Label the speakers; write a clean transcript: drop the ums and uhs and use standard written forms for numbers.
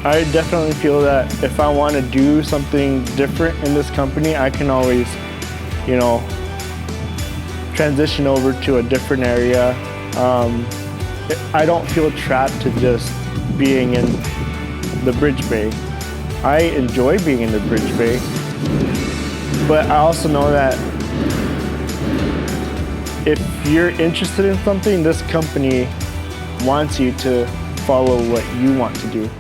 Speaker 1: I definitely feel that if I want to do something different in this company, I can always, you know, transition over to a different area. I don't feel trapped to just being in the bridge bay. I enjoy being in the bridge bay, but I also know that if you're interested in something, this company wants you to follow what you want to do.